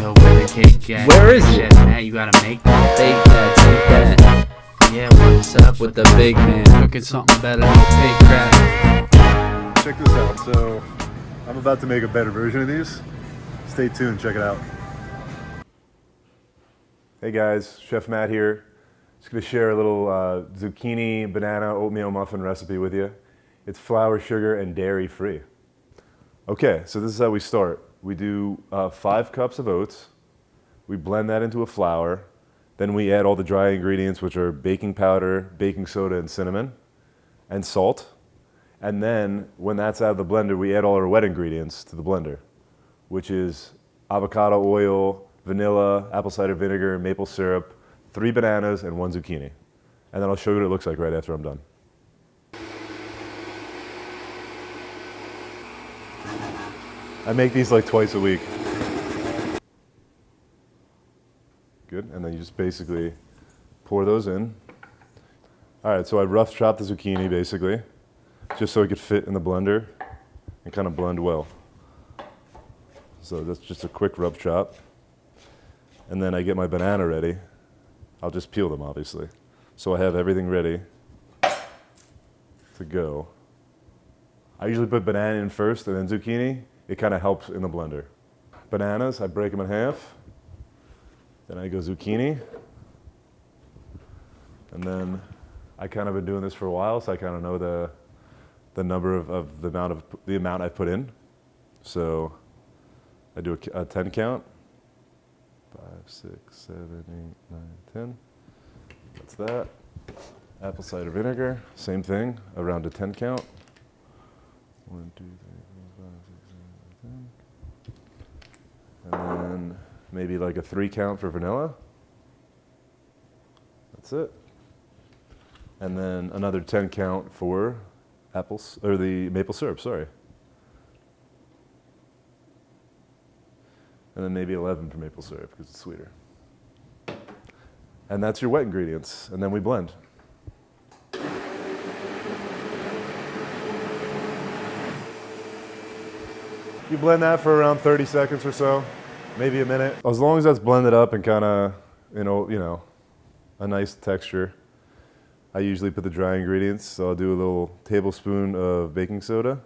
Yo, where the cake at? Where is it? Chef Matt, you gotta make that. Bake that, take that. Yeah, what's up With the big man. Cooking something better than fake crap. Check this out. So I'm about to make a better version of these. Stay tuned, check it out. Hey guys, Chef Matt here. Just gonna share a little zucchini banana oatmeal muffin recipe with you. It's flour, sugar, and dairy free. Okay, so this is how we start. We do 5 cups of oats. We blend that into a flour. Then we add all the dry ingredients, which are baking powder, baking soda, and cinnamon, and salt. And then when that's out of the blender, we add all our wet ingredients to the blender, which is avocado oil, vanilla, apple cider vinegar, maple syrup, 3 bananas, and 1 zucchini. And then I'll show you what it looks like right after I'm done. I make these like twice a week. Good, and then you just basically pour those in. All right, so I rough chopped the zucchini basically, just so it could fit in the blender and kind of blend well. So that's just a quick rough chop. And then I get my banana ready. I'll just peel them, obviously. So I have everything ready to go. I usually put banana in first and then zucchini. It kind of helps in the blender. Bananas, I break them in half. Then I go zucchini. And then I kind of been doing this for a while, so I kind of know the number of the amount I've put in. So I do a 10 count. 5, 6, 7, 8, 9, 10. That's that. Apple cider vinegar, same thing, around a 10 count. 1, 2, 3, 4, 5, 6, 7, 8, 10. And then maybe like a 3 count for vanilla. That's it. And then another 10 count for apples, or the maple syrup, sorry. And then maybe 11 for maple syrup because it's sweeter. And that's your wet ingredients, and then we blend. You blend that for around 30 seconds or so, maybe a minute. As long as that's blended up and kind of, you know, a nice texture. I usually put the dry ingredients, so I'll do a little tablespoon of baking soda,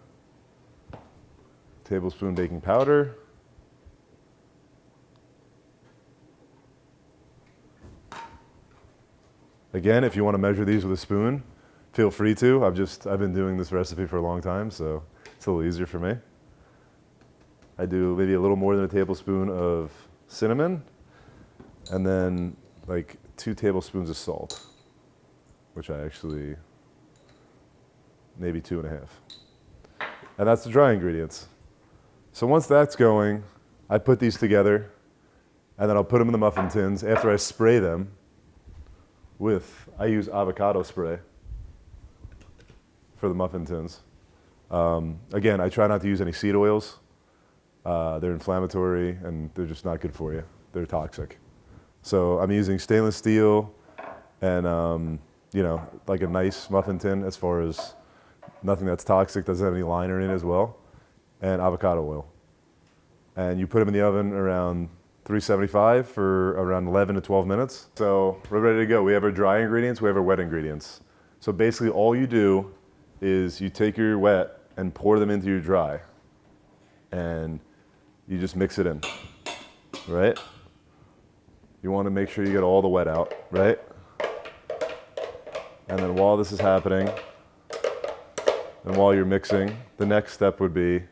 tablespoon baking powder, again, if you want to measure these with a spoon, feel free to. I've been doing this recipe for a long time, so it's a little easier for me. I do maybe a little more than a tablespoon of cinnamon, and then like 2 tablespoons of salt, which I actually, maybe 2.5. And that's the dry ingredients. So once that's going, I put these together, and then I'll put them in the muffin tins after I spray them I use avocado spray for the muffin tins. Again, I try not to use any seed oils. They're inflammatory and they're just not good for you. They're toxic. So I'm using stainless steel and you know, like a nice muffin tin as far as nothing that's toxic, doesn't have any liner in it as well, and avocado oil. And you put them in the oven around 375 for around 11 to 12 minutes. So we're ready to go. We have our dry ingredients, we have our wet ingredients. So basically all you do is you take your wet and pour them into your dry. And you just mix it in, right? You want to make sure you get all the wet out, right? And then while this is happening, and while you're mixing, the next step would be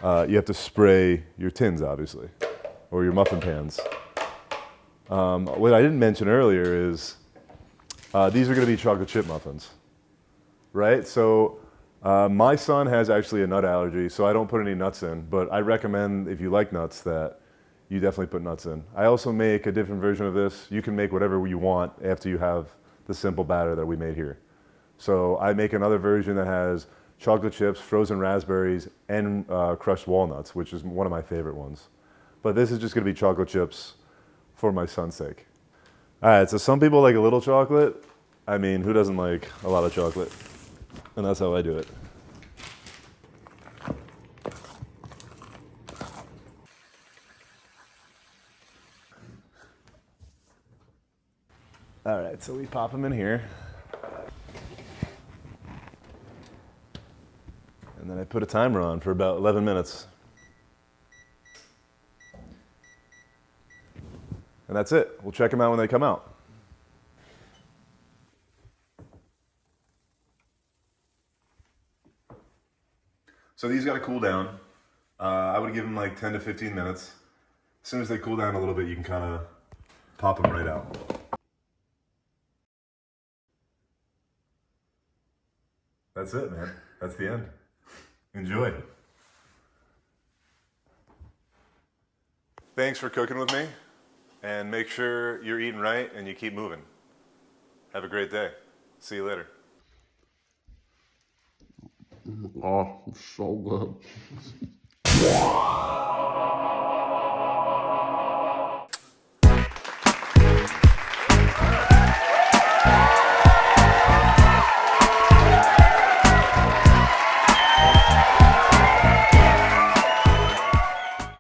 you have to spray your tins, obviously, or your muffin pans. What I didn't mention earlier is these are going to be chocolate chip muffins, right? So my son has actually a nut allergy, so I don't put any nuts in, but I recommend if you like nuts that you definitely put nuts in. I also make a different version of this. You can make whatever you want after you have the simple batter that we made here. So I make another version that has chocolate chips, frozen raspberries, and crushed walnuts, which is one of my favorite ones. But this is just going to be chocolate chips for my son's sake. All right, so some people like a little chocolate. I mean, who doesn't like a lot of chocolate? And that's how I do it. All right, so we pop them in here. And then I put a timer on for about 11 minutes. And that's it. We'll check them out when they come out. So these got to cool down. I would give them like 10 to 15 minutes. As soon as they cool down a little bit, you can kind of pop them right out. That's it, man. That's the end. Enjoy. Thanks for cooking with me, and make sure you're eating right and you keep moving. Have a great day. See you later. Oh, so good.